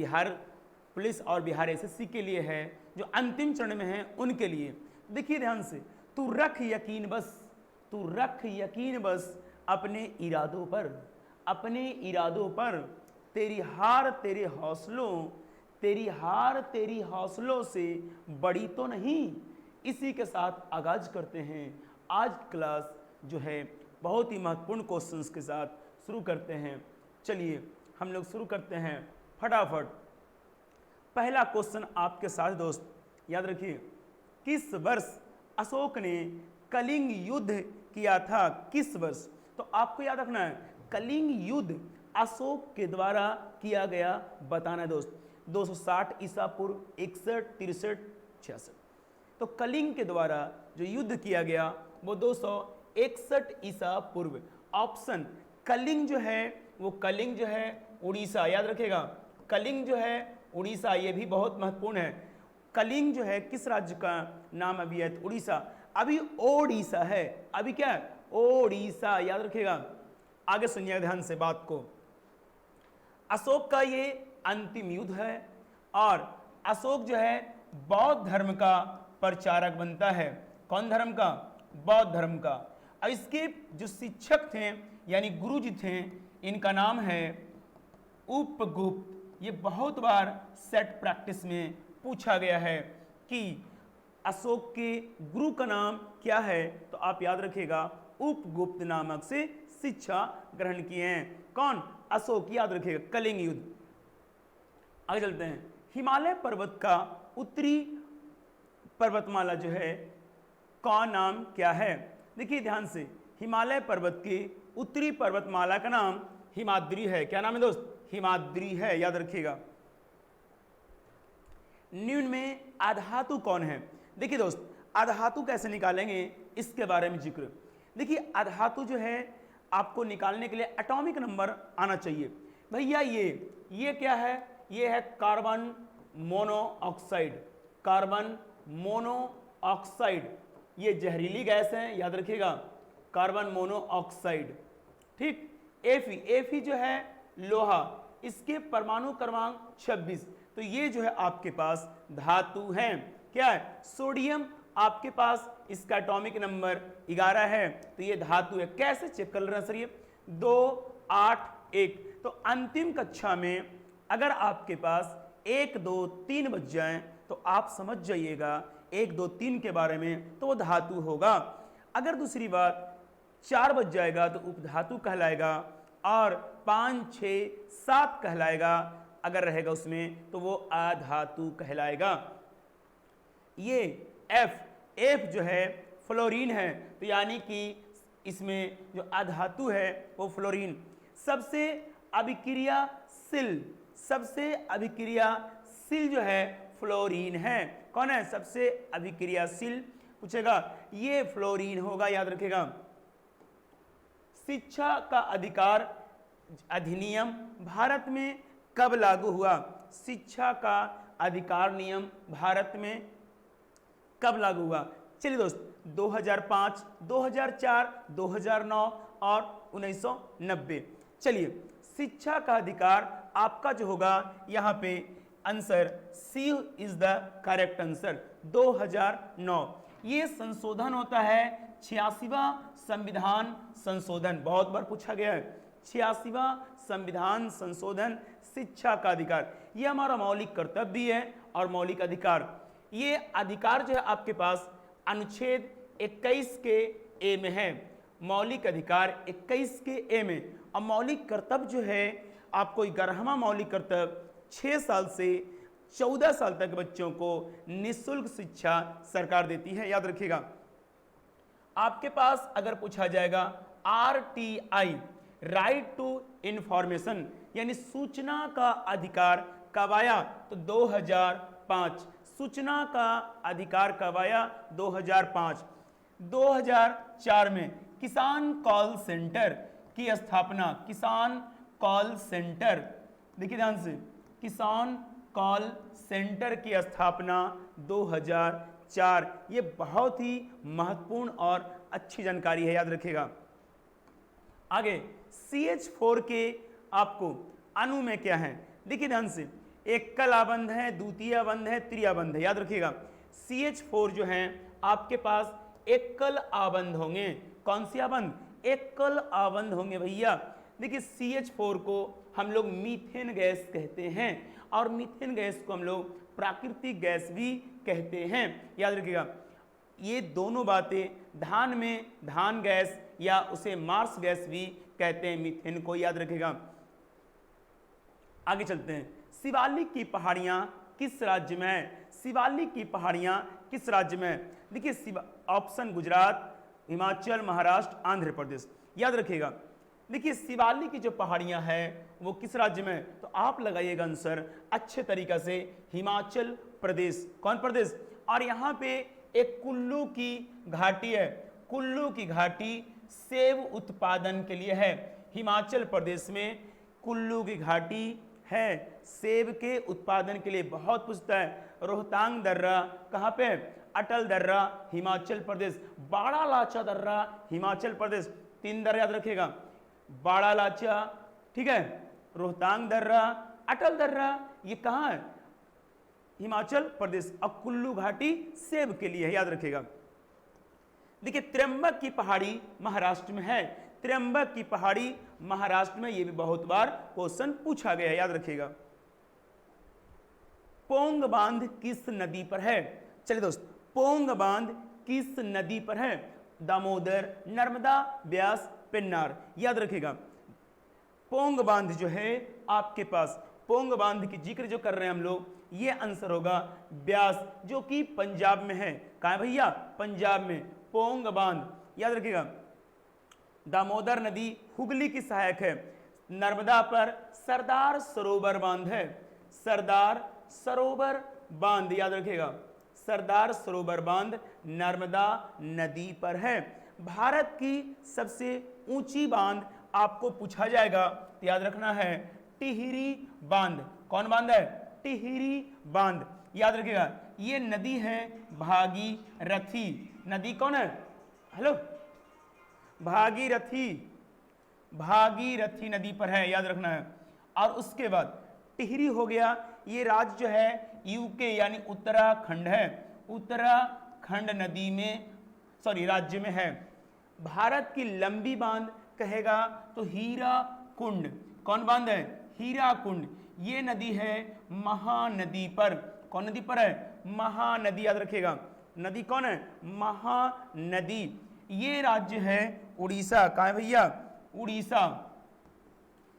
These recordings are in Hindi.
बिहार पुलिस और बिहार एसएससी के लिए है, जो अंतिम चरण में है उनके लिए। देखिए ध्यान से, तू रख यकीन बस, तू रख यकीन बस अपने इरादों पर, अपने इरादों पर। तेरी हार तेरे हौसलों, तेरी हार तेरी हौसलों से बड़ी तो नहीं। इसी के साथ आगाज करते हैं आज क्लास जो है बहुत ही महत्वपूर्ण क्वेश्चंस के साथ शुरू करते हैं। चलिए हम लोग शुरू करते हैं फटाफट। पहला क्वेश्चन आपके साथ दोस्त, याद रखिए, किस वर्ष अशोक ने कलिंग युद्ध किया था? किस वर्ष? तो आपको याद रखना है, कलिंग युद्ध अशोक के द्वारा किया गया बताना है दोस्त। 260 ईसा पूर्व, 61, 63, 66। तो कलिंग के द्वारा जो युद्ध किया गया वो 261 ईसा पूर्व। ऑप्शन कलिंग जो है वो कलिंग जो है उड़ीसा, याद रखिएगा, कलिंग जो है उड़ीसा, ये भी बहुत महत्वपूर्ण है। कलिंग जो है किस राज्य का नाम अभी है? उड़ीसा। अभी ओडिशा है, अभी क्या है? ओडिशा, याद रखिएगा। आगे सुनिएगा ध्यान से बात को। अशोक का ये अंतिम युद्ध है और अशोक जो है बौद्ध धर्म का प्रचारक बनता है। कौन धर्म का? बौद्ध धर्म का। और इसके जो शिक्षक थे यानी गुरु जी थे, इनका नाम है उपगुप्त। ये बहुत बार सेट प्रैक्टिस में पूछा गया है कि अशोक के गुरु का नाम क्या है, तो आप याद रखिएगा उपगुप्त नामक से शिक्षा ग्रहण किए हैं। कौन? अशोक, याद रखिएगा। कलिंग युद्ध। आगे चलते हैं। हिमालय पर्वत का उत्तरी पर्वतमाला जो है का नाम क्या है? देखिए ध्यान से, हिमालय पर्वत की उत्तरी पर्वतमाला का नाम हिमाद्री है। क्या नाम है दोस्त? हिमाद्री है, याद रखिएगा। निम्न में अधातु कौन है? देखिए दोस्त, अधातु कैसे निकालेंगे इसके बारे में जिक्र। देखिए अधातु जो है आपको निकालने के लिए एटॉमिक नंबर आना चाहिए। भैया ये क्या है? ये है कार्बन मोनोऑक्साइड। कार्बन मोनोऑक्साइड ये जहरीली गैस है, याद रखिएगा, कार्बन मोनोऑक्साइड। ठीक। Fe जो है लोहा, इसके परमाणु क्रमांक 26। तो ये जो है आपके पास धातु है। क्या है? सोडियम आपके पास इसका एटॉमिक नंबर 11 है, तो ये धातु है। कैसे चेक कर रहे हैं सर? ये 2, 8, 1। तो अंतिम कक्षा में अगर आपके पास 1, 2, 3 बच जाए तो आप समझ जाइएगा 1, 2, 3 के बारे में, तो वो धातु होगा। अगर दूसरी बात 4 बच जाएगा तो उपधातु कहलाएगा, और 5, 6, 7 कहलाएगा। अगर रहेगा उसमें तो वो अधातु कहलाएगा। ये F जो है फ्लोरीन है, तो यानी कि इसमें जो अधातु है वो फ्लोरीन। सबसे अभिक्रियाशील जो है फ्लोरीन है। कौन है सबसे अभिक्रियाशील? पूछेगा, ये फ्लोरीन होगा, याद रखेगा। शिक्षा का अधिकार अधिनियम भारत में कब लागू हुआ? शिक्षा का अधिकार नियम भारत में कब लागू हुआ? चलिए दोस्त, 2005, 2004, 2009 और 1990। चलिए, शिक्षा का अधिकार आपका जो होगा यहाँ पे answer C is the correct answer, 2009। ये संशोधन होता है 86वां संविधान संशोधन, बहुत बार पूछा गया है। 86वां संविधान संशोधन, शिक्षा का अधिकार, ये हमारा मौलिक कर्तव्य भी है और मौलिक अधिकार। ये अधिकार जो है आपके पास अनुच्छेद 21 के ए में है। मौलिक अधिकार 21 के ए में। और मौलिक कर्तव्य जो है आपको 11वां मौलिक कर्तव्य 6 साल से 14 साल तक बच्चों को निःशुल्क शिक्षा सरकार देती है, याद रखिएगा। आपके पास अगर पूछा जाएगा RTI, राइट टू इंफॉर्मेशन, यानी सूचना का अधिकार कब आया? तो 2005। सूचना का अधिकार कब आया? 2005। 2004 में किसान कॉल सेंटर की स्थापना, किसान कॉल सेंटर, देखिए ध्यान से, किसान कॉल सेंटर की स्थापना 2004। ये बहुत ही महत्वपूर्ण और अच्छी जानकारी है, याद रखिएगा। आगे CH4 के आपको अणु में क्या है? देखिए ध्यान से, एकल आबंध है, द्वितीय आबंध है, तृतीय आबंध है, याद रखिएगा। CH4 जो है आपके पास एकल आबंध होंगे। कौन सी आबंध? एकल आबंध होंगे भैया। देखिए CH4 को हम लोग मीथेन गैस कहते हैं और मीथेन गैस को हम लोग प्राकृतिक गैस भी कहते हैं, याद रखिएगा। ये दोनों बातें धान में धान गैस या उसे मार्स गैस भी कहते हैं, मीथेन को, याद रखिएगा। आगे चलते हैं। शिवालिक की पहाड़ियां किस राज्य में है? शिवालिक की पहाड़ियां किस राज्य में है? देखिए ऑप्शन गुजरात, हिमाचल, महाराष्ट्र, आंध्र प्रदेश, याद रखिएगा। देखिए शिवालिक की जो पहाड़ियां हैं वो किस राज्य में है? तो आप लगाइएगा आंसर अच्छे तरीका से, हिमाचल प्रदेश। कौन प्रदेश? और यहाँ पे एक कुल्लू की घाटी है। कुल्लू की घाटी सेब उत्पादन के लिए है। हिमाचल प्रदेश में कुल्लू की घाटी है सेब के उत्पादन के लिए। बहुत पूछता है। रोहतांग दर्रा कहाँ पे? अटल दर्रा, हिमाचल प्रदेश। बाड़ा लाचा दर्रा, हिमाचल प्रदेश। 3 दर्रा याद रखिएगा, बाड़ा लाचा, ठीक है, रोहतांग दर्रा, अटल दर्रा, ये कहाँ है? हिमाचल प्रदेश। और कुल्लू घाटी सेब के लिए है, याद रखिएगा। देखिए त्र्यंबक की पहाड़ी महाराष्ट्र में है। त्र्यंबक की पहाड़ी महाराष्ट्र में, ये भी बहुत बार क्वेश्चन पूछा गया है, याद रखिएगा। पोंग बांध किस नदी पर है? चलिए दोस्त, पोंग बांध किस नदी पर है? दामोदर, नर्मदा, ब्यास, पेन्नार, याद रखिएगा। पोंग बांध जो है आपके पास, पोंग बांध की जिक्र जो कर रहे हैं हम लोग, ये आंसर होगा ब्यास, जो कि पंजाब में है। कहाँ है भैया? पंजाब में पोंग बांध, याद रखिएगा। दामोदर नदी हुगली की सहायक है। नर्मदा पर सरदार सरोवर बांध है। सरदार सरोवर बांध, याद रखिएगा। सरदार सरोवर बांध नर्मदा नदी पर है। भारत की सबसे ऊंची बांध आपको पूछा जाएगा, तो याद रखना है टिहरी बांध। कौन बांध है? टिहरी बांध, याद रखिएगा। ये नदी है भागीरथी। नदी कौन है? हेलो, भागीरथी, भागीरथी नदी पर है, याद रखना है। और उसके बाद टिहरी हो गया, ये राज्य जो है यूके यानी उत्तराखंड है। उत्तराखंड नदी में, सॉरी, राज्य में है। भारत की लंबी बांध कहेगा तो हीरा कुंड। कौन बांध है? हीरा कुंड। ये नदी है महानदी पर। कौन नदी पर है? महानदी, याद रखिएगा। नदी कौन है? महानदी। ये राज्य है उड़ीसा। कहाँ है भैया? उड़ीसा,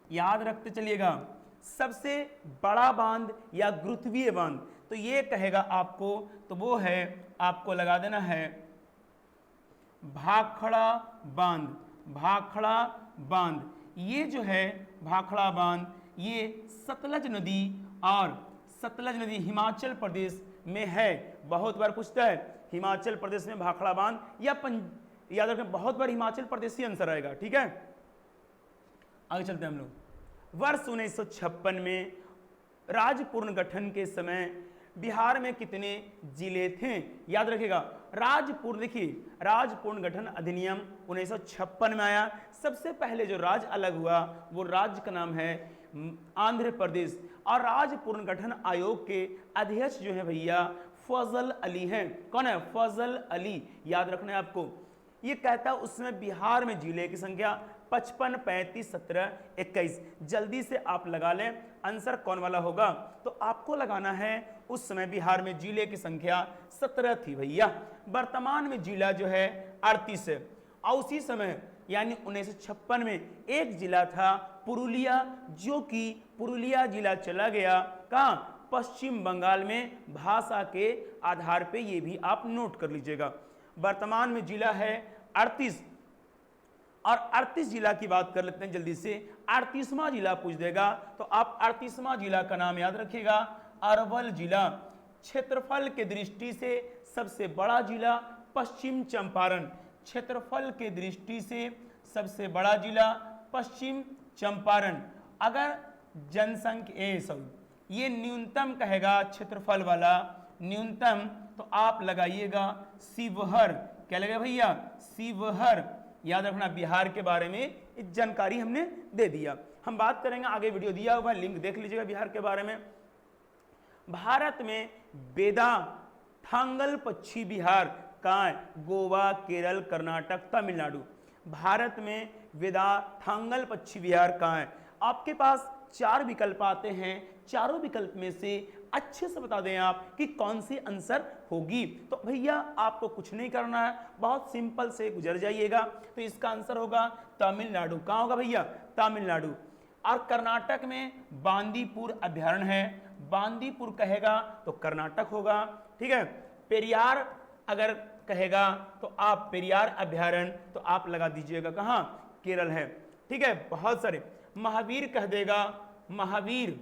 याद रखते चलिएगा। सबसे बड़ा बांध या गुरुत्वीय बांध, तो ये कहेगा आपको, तो वो है, आपको लगा देना है भाखड़ा बांध। भाखड़ा बांध, ये जो है भाखड़ा बांध, ये सतलज नदी, और सतलज नदी हिमाचल प्रदेश में है। बहुत बार पूछता है हिमाचल प्रदेश में भाखड़ा बांध या याद रखें, बहुत बार हिमाचल प्रदेश ही आंसर आएगा, ठीक है। आगे चलते हैं हम लोग। वर्ष 1956 में राज्य पुनर्गठन के समय बिहार में कितने जिले थे? याद रखिएगा, राज्य पुनर्गठन अधिनियम 1956 में आया। सबसे पहले जो राज्य अलग हुआ वो राज्य का नाम है आंध्र प्रदेश। और राज्य पुनर्गठन आयोग के अध्यक्ष जो है भैया फजल अली हैं। कौन है? फजल अली, याद रखना है आपको। ये कहता है उसमें बिहार में जिले की संख्या 55, 35, 17, 21। जल्दी से आप लगा लें आंसर कौन वाला होगा, तो आपको लगाना है उस समय बिहार में जिले की संख्या 17 थी भैया। वर्तमान में जिला जो है 38 है। और उसी समय यानी 1956 में एक जिला था पुरुलिया, जो कि पुरुलिया जिला चला गया कहाँ? पश्चिम बंगाल में। भाषा के आधार पे ये भी आप नोट कर लीजिएगा। वर्तमान में जिला है 38, और 38 जिला की बात कर लेते हैं जल्दी से। 38वां जिला पूछ देगा तो आप 38वां जिला का नाम याद रखिएगा, अरवल जिला। क्षेत्रफल के दृष्टि से सबसे बड़ा जिला पश्चिम चंपारण। क्षेत्रफल के दृष्टि से सबसे बड़ा जिला पश्चिम चंपारण। अगर जनसंख्या ये न्यूनतम कहेगा क्षेत्रफल वाला, न्यूनतम, तो आप लगाइएगा शिवहर। क्या लगेगा भैया? शिवहर। याद रखना, बिहार के बारे में जानकारी हमने दे दिया। हम बात करेंगे आगे, वीडियो दिया हुआ लिंक देख लीजिएगा बिहार के बारे में। भारत में वेदा थांगल पश्चिम बिहार कहाँ है? गोवा, केरल, कर्नाटक, तमिलनाडु। भारत में वेदा थांगल पश्चिम बिहार कहाँ है? आपके पास 4 विकल्प आते हैं, चारों विकल्प में से अच्छे से बता दें आप कि कौन सी आंसर होगी। तो भैया आपको कुछ नहीं करना है, बहुत सिंपल से गुजर जाइएगा। तो इसका आंसर होगा तमिलनाडु। कहाँ होगा भैया? तमिलनाडु। और कर्नाटक में बांदीपुर अभ्यारण्य है, बांदीपुर कहेगा तो कर्नाटक होगा। ठीक है, पेरियार अगर कहेगा तो आप पेरियार अभ्यारण्य तो आप लगा दीजिएगा कहाँ? केरल है। ठीक है, बहुत सारे। महावीर कह देगा, महावीर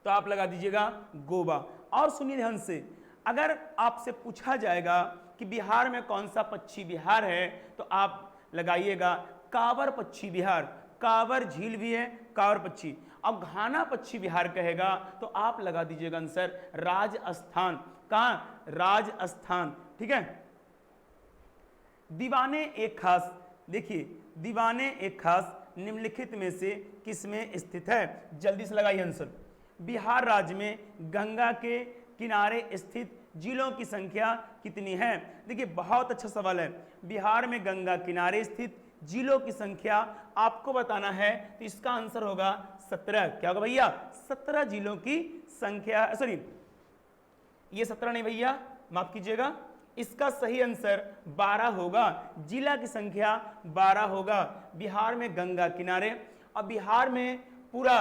तो आप लगा दीजिएगा गोवा। और सुनिए ध्यान से, अगर आपसे पूछा जाएगा कि बिहार में कौन सा पश्चिम बिहार है तो आप लगाइएगा कांवर पश्चिम बिहार। कांवर झील भी है, कांवर पश्चिम। अब घाना पश्चिम बिहार कहेगा तो आप लगा दीजिएगा आंसर राजस्थान। कहाँ? राजस्थान। ठीक है, दीवाने एक खास, देखिए दीवाने एक खास निम्नलिखित में से किसमें स्थित है? जल्दी से लगाइए आंसर। बिहार राज्य में गंगा के किनारे स्थित जिलों की संख्या कितनी है? देखिए बहुत अच्छा सवाल है। बिहार में गंगा किनारे स्थित जिलों की संख्या आपको बताना है, तो इसका आंसर होगा 17। क्या होगा भैया? 17 जिलों की संख्या, सॉरी ये 17 नहीं भैया, माफ कीजिएगा, इसका सही आंसर 12 होगा। जिला की संख्या 12 होगा। बिहार में गंगा किनारे, और बिहार में पूरा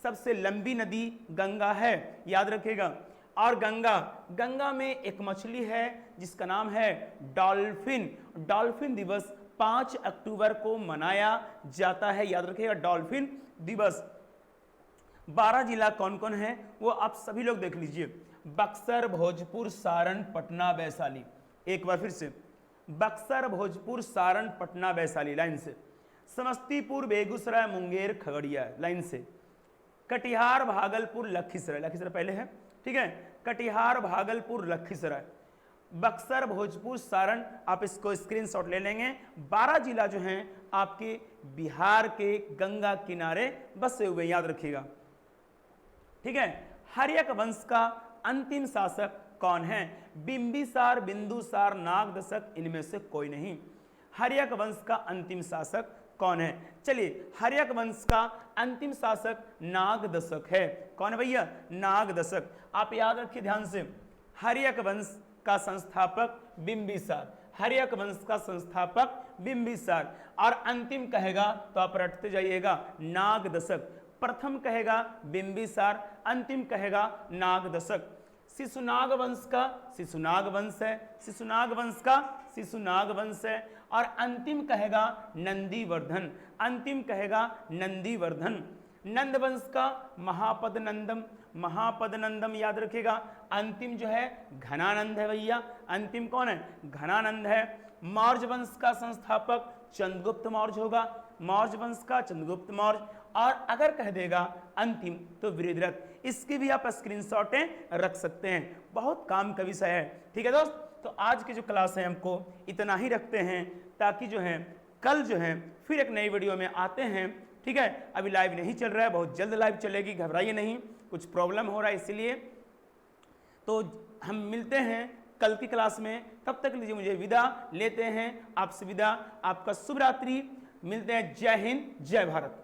सबसे लंबी नदी गंगा है, याद रखिएगा। और गंगा में एक मछली है जिसका नाम है डॉल्फिन। डॉल्फिन दिवस 5 अक्टूबर को मनाया जाता है, याद रखिएगा डॉल्फिन दिवस। 12 जिला कौन कौन है वो आप सभी लोग देख लीजिए। बक्सर, भोजपुर, सारण, पटना, वैशाली। एक बार फिर से, बक्सर, भोजपुर, सारण, पटना, वैशाली लाइन से। समस्तीपुर, बेगूसराय, मुंगेर, खगड़िया लाइन से। कटिहार, भागलपुर, लखीसराय, लखीसराय पहले है, ठीक है, कटिहार, भागलपुर, लखीसराय। बक्सर, भोजपुर, सारण, आप इसको स्क्रीनशॉट ले लेंगे। 12 जिला जो हैं आपके बिहार के गंगा किनारे बसे हुए, याद रखिएगा। ठीक है, हर्यक वंश का अंतिम शासक कौन है? बिंबिसार, बिंदुसार, नागदशक, इनमें से कोई नहीं। हर्यक वंश का अंतिम शासक कौन है? चलिए, हर्यक वंश का अंतिम शासक नागदशक है। कौन है भैया? नागदशक। आप याद रखिए ध्यान से, हर्यक वंश का संस्थापक बिंबिसार, हर्यक वंश का संस्थापक बिंबिसार। और अंतिम कहेगा तो आप रटते जाइएगा नागदशक। प्रथम कहेगा बिंबिसार, अंतिम कहेगा नागदशक। शिशुनाग वंश का शिशुनाग वंश है, शिशुनाग वंश का शिशुनाग वंश है। और अंतिम कहेगा नंदीवर्धन, अंतिम कहेगा नंदीवर्धन। नंद वंश का महापद नंदम, महापद नंदम, याद रखिएगा। अंतिम जो है घनानंद है भैया, अंतिम कौन है? घनानंद है। मौर्य वंश का संस्थापक चंद्रगुप्त मौर्य होगा, मौर्य वंश का चंद्रगुप्त मौर्य। और अगर कह देगा अंतिम तो वृद्धरथ। इसकी भी आप स्क्रीनशॉटें रख सकते हैं, बहुत काम का विषय है। ठीक है दोस्त, तो आज की जो क्लास है हमको इतना ही रखते हैं, ताकि जो है कल जो है फिर एक नई वीडियो में आते हैं। ठीक है, अभी लाइव नहीं चल रहा है, बहुत जल्द लाइव चलेगी, घबराइए नहीं, कुछ प्रॉब्लम हो रहा है इसलिए। तो हम मिलते हैं कल की क्लास में, तब तक लीजिए मुझे विदा लेते हैं, आपसे विदा, आपका शुभ रात्रि, मिलते हैं। जय हिंद, जय भारत।